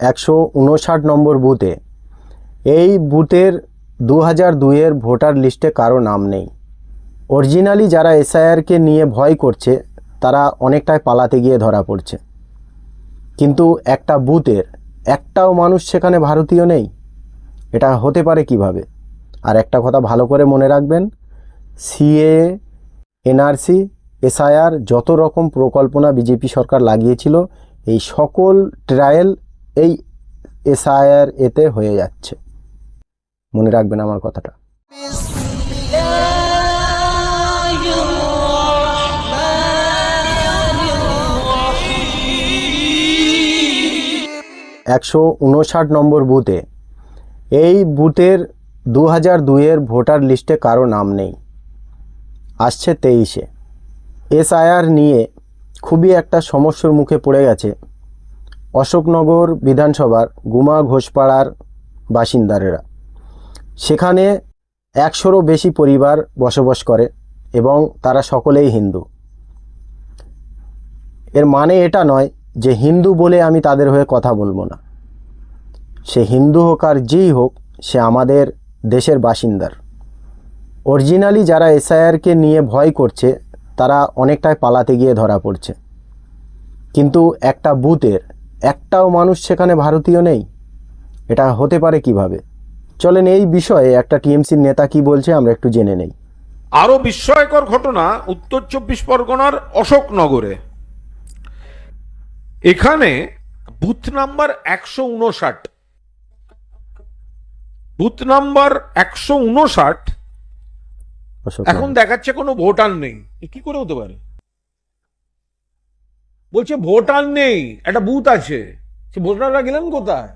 159 নম্বর বুথে, এই বুথের 2002-এর ভোটার লিস্টে কারো নাম নেই। অরিজিনালি যারা এসআইআরকে নিয়ে ভয় করছে তারা অনেকটাই পালাতে গিয়ে ধরা পড়ছে, কিন্তু একটা বুথের একটাও মানুষ সেখানে ভারতীয় নেই। এটা হতে পারে কিভাবে? আর একটা কথা ভালো করে মনে রাখবেন, সিএ, এনআরসি, এসআইআর যত রকম প্রকল্পনা বিজেপি সরকার লাগিয়েছিল, এই সকল ট্রায়াল এই এসআইআর এতে হয়ে যাচ্ছে। মনে রাখবেন আমার কথাটা। 159 নম্বর বুথে, এই বুথের 2002-এর ভোটার লিস্টে কারো নাম নেই, আসছে 23-এ। এসআইআর নিয়ে খুবই একটা সমস্যার মুখে পড়ে গেছে অশোকনগর বিধানসভার গুমা ঘোষপাড়ার বাসিন্দারা। সেখানে 100-রও বেশি পরিবার বসবাস করে এবং তারা সকলেই হিন্দু। এর মানে এটা নয় যে হিন্দু বলে আমি তাদের হয়ে কথা বলবো না। সে হিন্দু হোক আর যেই হোক, সে আমাদের দেশের বাসিন্দার। অরিজিনালি যারা এসআইআরকে নিয়ে ভয় করছে তারা অনেকটাই পালাতে গিয়ে ধরা পড়ছে, কিন্তু একটা বুথের একটাও মানুষ সেখানে ভারতীয় নেই। এটা হতে পারে কিভাবে? চলেন এই বিষয়ে একটা টিএমসির নেতা কি বলছে আমরা একটু জেনে নেই। আরো বিস্ময়কর ঘটনা উত্তর 24 পরগনার অশোকনগরে। এখানে বুথ নাম্বার 159, বুথ নাম্বার 159 এখন দেখাচ্ছে কোনো ভোটার নেই। কি করে হতে পারে? বলছে ভোটার নেই, একটা বুথ আছে, সে ভোটাররা গেলেন কোথায়?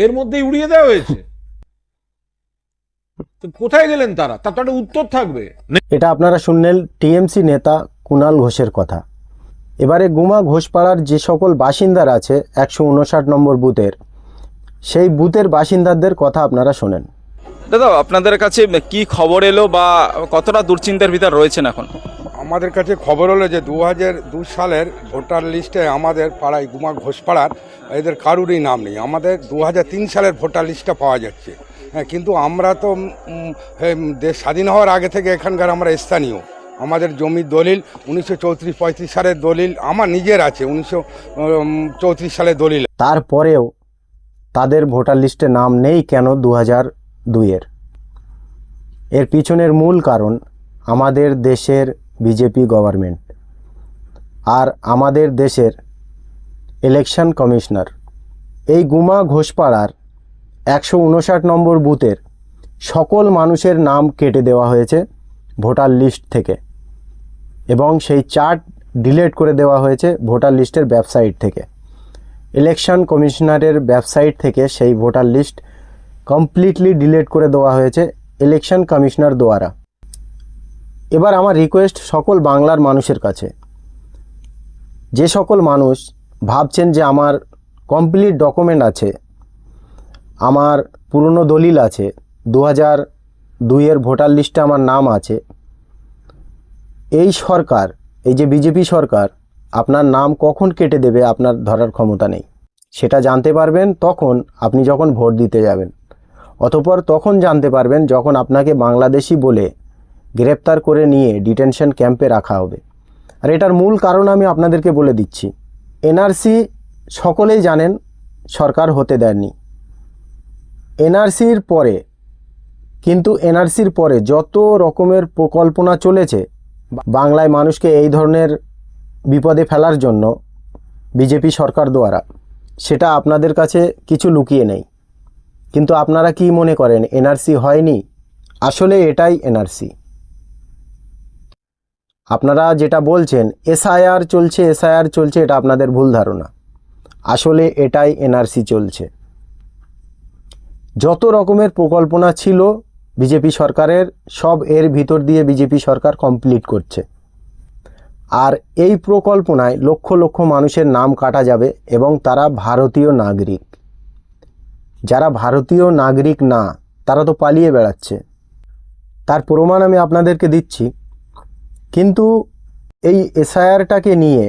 এর মধ্যেই উড়িয়ে দেওয়া হয়েছে। তো কোথায় গেলেন তারা? তার তো একটা উত্তর থাকবে। এটা আপনারা শুনলেন টিএমসি নেতা কুণাল ঘোষের কথা। এবারে গুমা ঘোষপাড়ার যে সকল বাসিন্দার আছে 159 নম্বর বুথের, সেই বুথের বাসিন্দাদের কথা আপনারা শোনেন। দাদা, আপনাদের কাছে কি খবর এলো বা কতটা দুশ্চিন্তার ভিতর রয়েছেন এখন? আমাদের কাছে খবর হলো যে 2002 সালের ভোটার লিস্টে আমাদের পাড়ায় গুমা ঘোষপাড়ার এদের কারুরই নাম নেই। আমাদের 2003 সালের ভোটার লিস্টটা পাওয়া যাচ্ছে। হ্যাঁ, কিন্তু আমরা তো দেশ স্বাধীন হওয়ার আগে থেকে এখানকার আমরা স্থানীয়। আমাদের জমির দলিল 1934-35 সালের দলিল আমার নিজের আছে, 1934 সালের দলিল। তারপরেও তাদের ভোটার লিস্টে নাম নেই কেন 2002-এর? এর পিছনের মূল কারণ আমাদের দেশের বিজেপি গভর্নমেন্ট আর আমাদের দেশের ইলেকশন কমিশনার। এই গুমা ঘোষপাড়ার 159 নম্বর বুথের সকল মানুষের নাম কেটে দেওয়া হয়েছে ভোটার লিস্ট থেকে, এবং সেই চার্ট ডিলিট করে দেওয়া হয়েছে ভোটার লিস্টের ওয়েবসাইট থেকে। ইলেকশন কমিশনারের ওয়েবসাইট থেকে সেই ভোটার লিস্ট কমপ্লিটলি ডিলিট করে দেওয়া হয়েছে ইলেকশন কমিশনার দ্বারা। এবার আমার রিকোয়েস্ট সকল বাংলার মানুষের কাছে, যে সকল মানুষ ভাবছেন যে আমার কমপ্লিট ডকুমেন্ট আছে, আমার পুরনো দলিল আছে, 2002-এর ভোটার লিস্টে আমার নাম আছে, এই সরকার, এই যে বিজেপি সরকার আপনার নাম কখন কেটে দেবে আপনার ধরার ক্ষমতা নেই। সেটা জানতে পারবেন তখন আপনি যখন ভোট দিতে যাবেন, অতঃপর তখন জানতে পারবেন যখন আপনাকে বাংলাদেশি বলে গ্রেপ্তার করে নিয়ে ডিটেনশন ক্যাম্পে রাখা হবে। আর এটার মূল কারণ আমি আপনাদেরকে বলে দিচ্ছি। এনআরসি সকলেই জানেন সরকার হতে দেননি। এনআরসির পরে, কিন্তু এনআরসির পরে যত রকমের প্রকল্পনা চলেছে বাংলায় মানুষকে এই ধরনের বিপদে ফেলার জন্য বিজেপি সরকার দ্বারা, সেটা আপনাদের কাছে কিছু লুকিয়ে নেই। কিন্তু আপনারা কি মনে করেন এনআরসি হয়নি? আসলে এটাই এনআরসি। আপনারা যেটা বলছেন এসআইআর চলছে, এসআইআর চলছে, এটা আপনাদের ভুল ধারণা। আসলে এটাই এনআরসি চলছে। যত রকমের প্রকল্পনা ছিল বিজেপি সরকারের, সব এর ভিতর দিয়ে বিজেপি সরকার কমপ্লিট করছে। আর এই প্রকল্পনায় লক্ষ লক্ষ মানুষের নাম কাটা যাবে এবং তারা ভারতীয় নাগরিক। যারা ভারতীয় নাগরিক না তারা তো পালিয়ে বেড়াচ্ছে, তার প্রমাণ আমি আপনাদেরকে দিচ্ছি। কিন্তু এই এসআইআরটাকে নিয়ে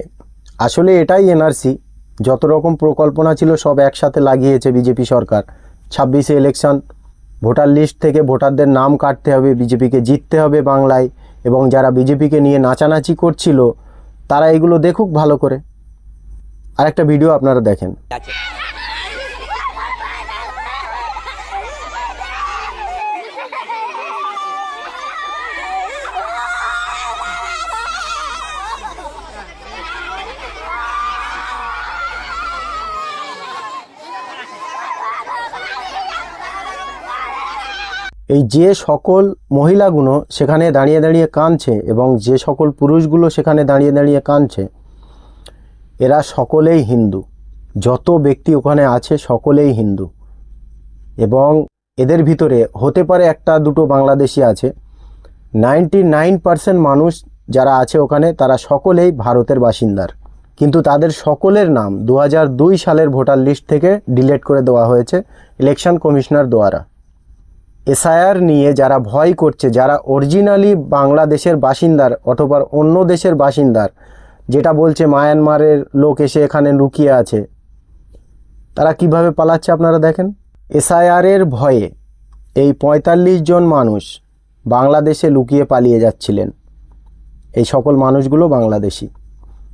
আসলে এটাই এনআরসি, যত রকম প্রকল্পনা ছিল সব একসাথে লাগিয়েছে বিজেপি সরকার। 26-এ ইলেকশন, ভোটার লিস্ট থেকে ভোটারদের নাম কাটতে হবে, বিজেপিকে জিততে হবে বাংলায়, এবং যারা বিজেপিকে নিয়ে নাচানাচি করছিল তারা এগুলো দেখুক ভালো করে। আরেকটা ভিডিও আপনারা দেখেন। এই যে সকল মহিলাগুলো সেখানে দাঁড়িয়ে দাঁড়িয়ে কাঁদছে এবং যে সকল পুরুষগুলো সেখানে দাঁড়িয়ে দাঁড়িয়ে কাঁদছে, এরা সকলেই হিন্দু। যত ব্যক্তি ওখানে আছে সকলেই হিন্দু, এবং এদের ভিতরে হতে পারে একটা দুটো বাংলাদেশি আছে। 99% মানুষ যারা আছে ওখানে তারা সকলেই ভারতের বাসিন্দার, কিন্তু তাদের সকলের নাম 2002 সালের ভোটার লিস্ট থেকে ডিলিট করে দেওয়া হয়েছে ইলেকশন কমিশনার দ্বারা। এসআইআর নিয়ে যারা ভয় করছে, যারা অরিজিনালি বাংলাদেশের বাসিন্দার অথবা অন্য দেশের বাসিন্দার, যেটা বলছে মায়ানমারের লোক এসে এখানে লুকিয়ে আছে, তারা কিভাবে পালাচ্ছে আপনারা দেখেন। এসআইআরের ভয়ে এই 45 জন মানুষ বাংলাদেশে লুকিয়ে পালিয়ে যাচ্ছিলেন। এই সকল মানুষগুলো বাংলাদেশি,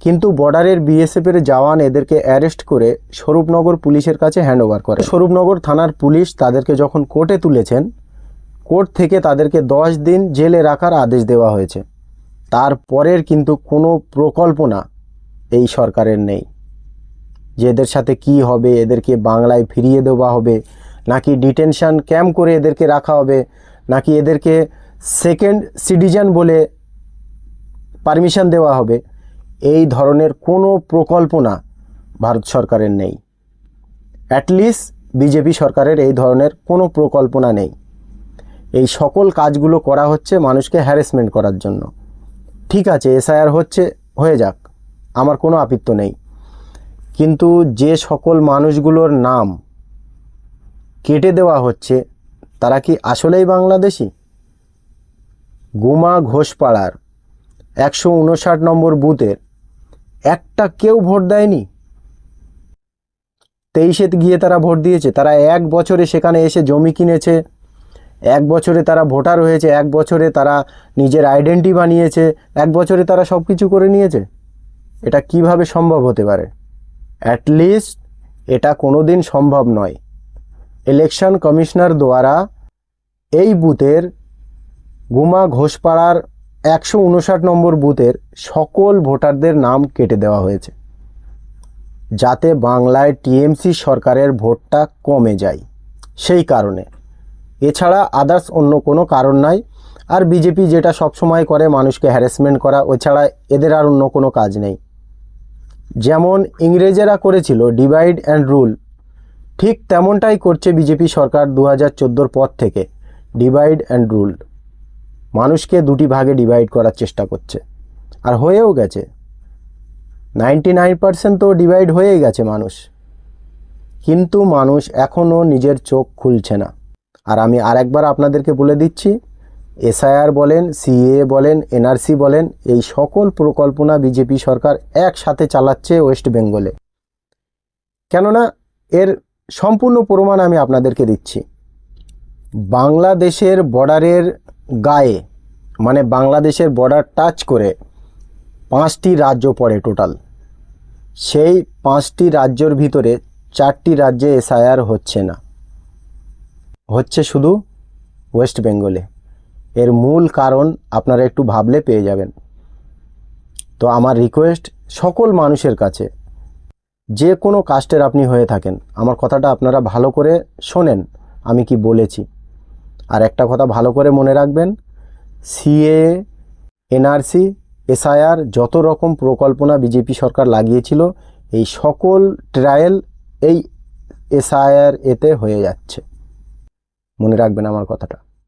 কিন্তু বর্ডারের বিএসএফের জওয়ান এদেরকে অ্যারেস্ট করে স্বরূপনগর পুলিশের কাছে হ্যান্ডওভার করে। স্বরূপনগর থানার পুলিশ তাদেরকে যখন কোর্টে তুলেছেন, কোর্ট থেকে তাদেরকে 10 দিন জেলে রাখার আদেশ দেওয়া হয়েছে। তারপরের কিন্তু কোনো প্রকল্পনা এই সরকারের নেই যে এদের সাথে কি হবে, এদেরকে বাংলায় ফিরিয়ে দেওয়া হবে, নাকি ডিটেনশন ক্যাম্প করে এদেরকে রাখা হবে, নাকি এদেরকে সেকেন্ড সিটিজেন বলে পারমিশন দেওয়া হবে। এই ধরনের কোনো প্রকল্পনা ভারত সরকারের নেই। অ্যাটলিস্ট বিজেপি সরকারের এই ধরনের কোনো প্রকল্পনা নেই। এই সকল কাজগুলো করা হচ্ছে মানুষকে হ্যারাসমেন্ট করার জন্য। ঠিক আছে, এসআইআর হচ্ছে, হয়ে যাক, আমার কোনো আপত্তি নেই, কিন্তু যে সকল মানুষগুলোর নাম কেটে দেওয়া হচ্ছে তারা কি আসলেই বাংলাদেশি? গুমা ঘোষপাড়ার 159 নম্বর বুথের একটা কেউ ভোট দেয়নি। 23-এ গিয়ে তারা ভোট দিয়েছে। তারা 1 বছরে সেখানে এসে জমি কিনেছে, 1 বছরে তারা ভোটার হয়েছে, 1 বছরে তারা নিজের আইডেন্টি বানিয়েছে, 1 বছরে তারা সব কিছু করে নিয়েছে। এটা কিভাবে সম্ভব হতে পারে? অ্যাটলিস্ট এটা কোনো দিন সম্ভব নয়। ইলেকশন কমিশনার দ্বারা এই বুথের গুমা ঘোষপাড়ার 159 নম্বর বুথের সকল ভোটারদের নাম কেটে দেওয়া হয়েছে, যাতে বাংলায় টিএমসি সরকারের ভোটটা কমে যায়, সেই কারণে। এছাড়া আদার্স অন্য কোনো কারণ নাই। আর বিজেপি যেটা সবসময় করে মানুষকে হ্যারাসমেন্ট করা, ওছাড়া এদের আর অন্য কোনো কাজ নেই। যেমন ইংরেজেরা করেছিল ডিভাইড অ্যান্ড রুল, ঠিক তেমনটাই করছে বিজেপি সরকার 2014 পর থেকে। ডিভাইড অ্যান্ড রুল, মানুষকে দুটি ভাগে ডিভাইড করার চেষ্টা করছে, আর হয়েও গেছে। 99% তো ডিভাইড হয়েই গেছে মানুষ, কিন্তু মানুষ এখনও নিজের চোখ খুলছে না। আর আমি আরেকবার আপনাদেরকে বলে দিচ্ছি, এসআইআর বলেন, সিএ বলেন, এনআরসি বলেন, এই সকল প্রকল্পনা বিজেপি সরকার একসাথে চালাচ্ছে ওয়েস্ট বেঙ্গলে। কেননা এর সম্পূর্ণ প্রমাণ আমি আপনাদেরকে দিচ্ছি। বাংলাদেশের বর্ডারের গায়ে, মানে বাংলাদেশের বর্ডার টাচ করে 5টি রাজ্য পড়ে টোটাল। সেই 5টি রাজ্যের ভিতরে 4টি রাজ্যে এসআইআর হচ্ছে না, হচ্ছে শুধু ওয়েস্ট বেঙ্গলে। এর মূল কারণ আপনারা একটু ভাবলে পেয়ে যাবেন। তো আমার রিকোয়েস্ট সকল মানুষের কাছে, যে কোনো কাস্টের আপনি হয়ে থাকেন, আমার কথাটা আপনারা ভালো করে শোনেন আমি কি বলেছি। আর একটা কথা ভালো করে মনে রাখবেন, সিএ, এনআরসি, এসআইআর, যত রকম প্রকল্পনা বিজেপি সরকার লাগিয়েছিল, এই সকল ট্রায়াল এই এসআইআর এতে হয়ে যাচ্ছে। মনে রাখবেন আমার কথাটা।